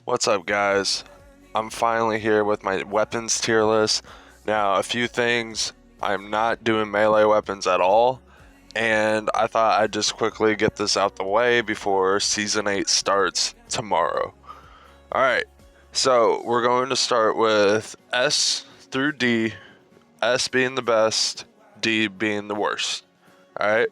What's up, guys? I'm finally here with my weapons tier list. Now, a few things, I'm not doing melee weapons at all, and I thought I'd just quickly get this out the way before Season 8 starts tomorrow. Alright, so we're going to start with S through D, S being the best, D being the worst. Alright,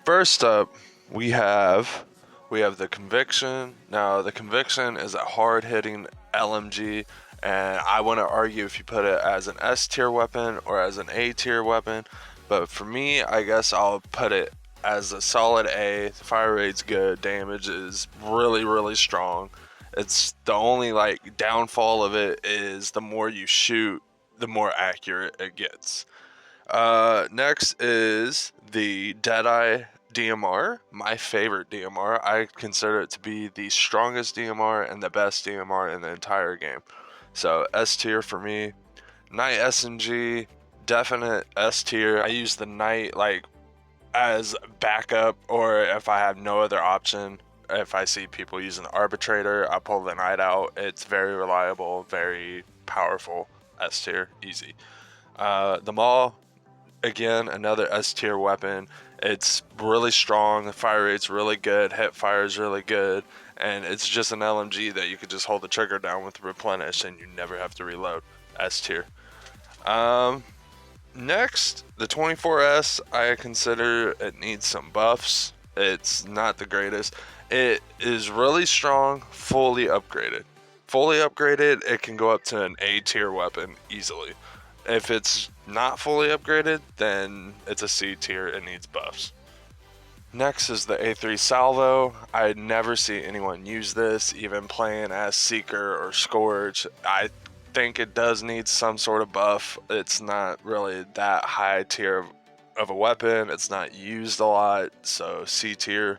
first up, we have the Conviction. Now, the Conviction is a hard-hitting LMG, and I wouldn't argue if you put it as an S tier weapon or as an A tier weapon, but for me, I guess I'll put it as a solid A. The fire rate's good, damage is really, really strong. It's the only downfall of it is the more you shoot, the more accurate it gets. Next is the Eye Dmr, my favorite DMR. I consider it to be the strongest DMR and the best DMR in the entire game. So S tier for me. Night SMG, definite S tier. I use the Night as backup, or if I have no other option. If I see people using the Arbitrator, I pull the Night out. It's very reliable, very powerful. S tier, easy. The Maul, again, another S tier weapon. It's really strong, the fire rate's really good, hip fire is really good, and it's just an LMG that you could just hold the trigger down with replenish and you never have to reload. S tier. Next, the 24S, I consider it needs some buffs. It's not the greatest. It is really strong, fully upgraded. Fully upgraded, it can go up to an A tier weapon easily. If it's not fully upgraded, then it's a C tier, it needs buffs. Next is the A3 Salvo. I never see anyone use this, even playing as Seeker or Scourge. I think it does need some sort of buff. It's not really that high tier of a weapon. It's not used a lot, so C tier.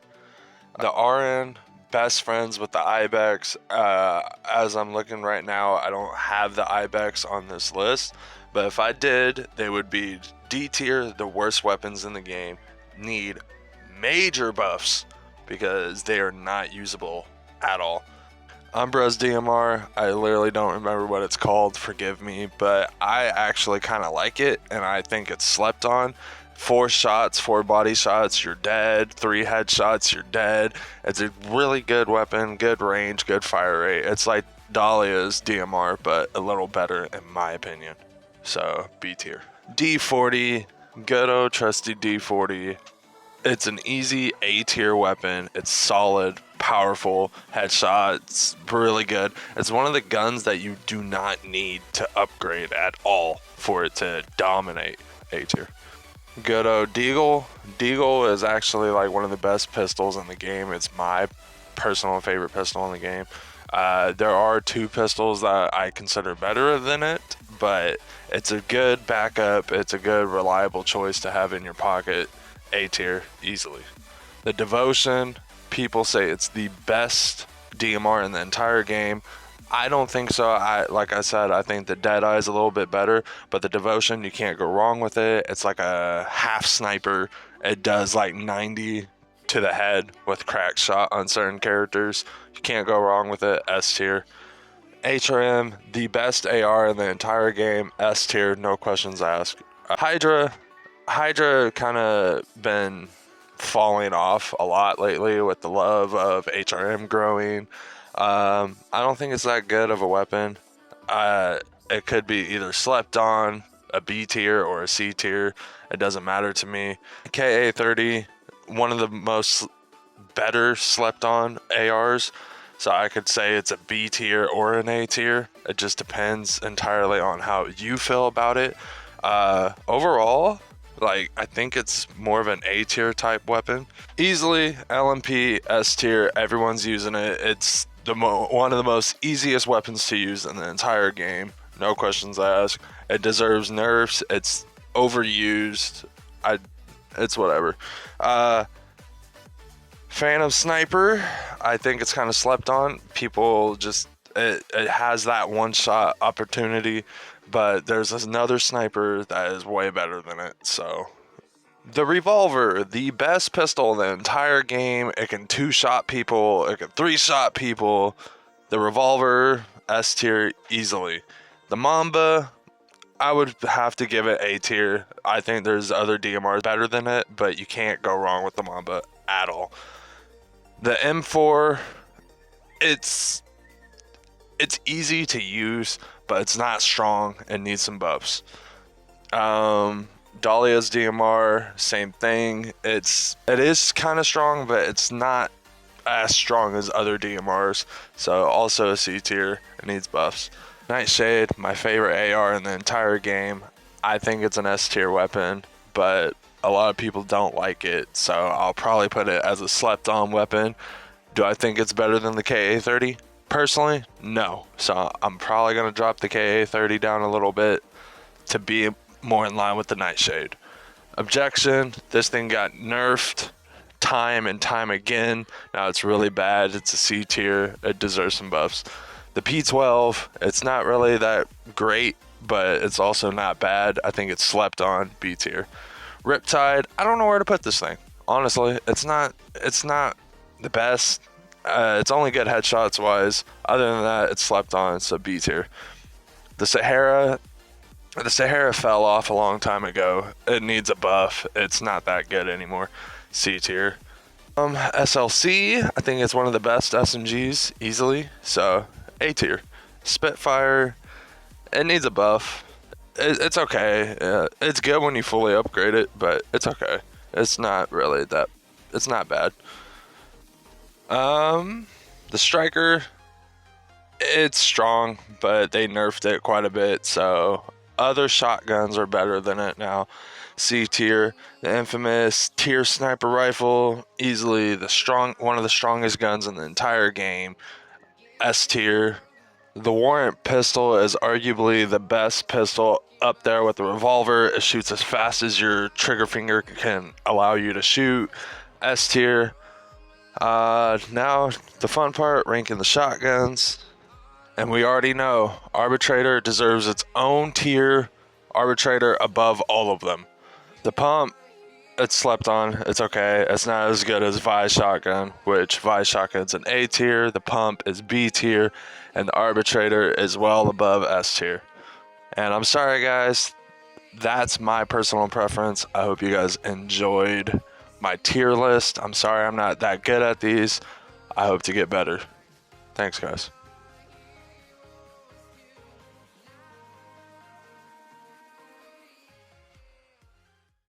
The RN, best friends with the Ibex. As I'm looking right now, I don't have the Ibex on this list, but if I did, they would be D tier, the worst weapons in the game. Need major buffs because they are not usable at all. Umbra's DMR, I literally don't remember what it's called, forgive me, but I actually kind of like it, and I think it's slept on. 4 shots, 4 body shots, you're dead. 3 headshots, you're dead. It's a really good weapon, good range, good fire rate. It's like Dahlia's DMR, but a little better in my opinion. So, B tier. D40, good old trusty D40. It's an easy A tier weapon. It's solid, powerful, headshots, really good. It's one of the guns that you do not need to upgrade at all for it to dominate A tier. Good old Deagle. Deagle is actually like one of the best pistols in the game. It's my personal favorite pistol in the game. There are 2 pistols that I consider better than it, but it's a good backup. It's a good reliable choice to have in your pocket. A tier, easily. The Devotion, people say it's the best DMR in the entire game. I don't think so. Like I said, I think the Deadeye is a little bit better, but the Devotion, you can't go wrong with it. It's like a half sniper. It does like 90 to the head with crack shot on certain characters. You can't go wrong with it. S tier. HRM, the best AR in the entire game. S tier, no questions asked. Hydra kind of been falling off a lot lately with the love of HRM growing. I don't think it's that good of a weapon. It could be either slept on, a B tier, or a C tier. It doesn't matter to me. KA-30, one of the most better slept on ARs. So I could say it's a B tier or an A tier. It just depends entirely on how you feel about it. Overall, I think it's more of an A tier type weapon. Easily LMP, S tier, everyone's using it. It's one of the most easiest weapons to use in the entire game. No questions asked. It deserves nerfs. It's overused. It's whatever. Phantom Sniper, I think it's kind of slept on. People just, it has that one shot opportunity, but there's another sniper that is way better than it. So the Revolver, the best pistol in the entire game. It can 2-shot people, it can 3-shot people. The Revolver, S tier easily. The Mamba, I would have to give it A tier. I think there's other DMRs better than it, but you can't go wrong with the Mamba at all. The M4, it's easy to use, but it's not strong and needs some buffs. Dahlia's DMR, same thing. It is kind of strong, but it's not as strong as other DMRs. So also a C tier. It needs buffs. Nightshade, my favorite AR in the entire game. I think it's an S tier weapon, but a lot of people don't like it, so I'll probably put it as a slept on weapon. Do I think it's better than the KA-30? Personally, no. So I'm probably going to drop the KA-30 down a little bit to be more in line with the Nightshade. Objection, this thing got nerfed time and time again. Now it's really bad. It's a C tier. It deserves some buffs. The P12, it's not really that great, but it's also not bad. I think it's slept on, B tier. Riptide, I don't know where to put this thing. Honestly, it's not the best. It's only good headshots wise. Other than that, it's slept on, so B tier. The Sahara fell off a long time ago. It needs a buff. It's not that good anymore. C tier. SLC, I think it's one of the best SMGs easily, so A tier. Spitfire, it needs a buff. It's okay. It's good when you fully upgrade it, but it's okay. It's not really that. It's not bad. The Striker, it's strong, but they nerfed it quite a bit, so other shotguns are better than it now. C tier. The infamous tier sniper rifle, easily one of the strongest guns in the entire game. S tier. The Warrant pistol is arguably the best pistol up there with the Revolver. It shoots as fast as your trigger finger can allow you to shoot. S tier. Now the fun part, ranking the shotguns. And we already know Arbitrator deserves its own tier. Arbitrator above all of them. The pump, it's slept on. It's okay. It's not as good as Vi's shotgun, which Vi's shotgun's an A tier. The pump is B tier. And the Arbitrator is well above S tier. And I'm sorry, guys. That's my personal preference. I hope you guys enjoyed my tier list. I'm sorry I'm not that good at these. I hope to get better. Thanks, guys.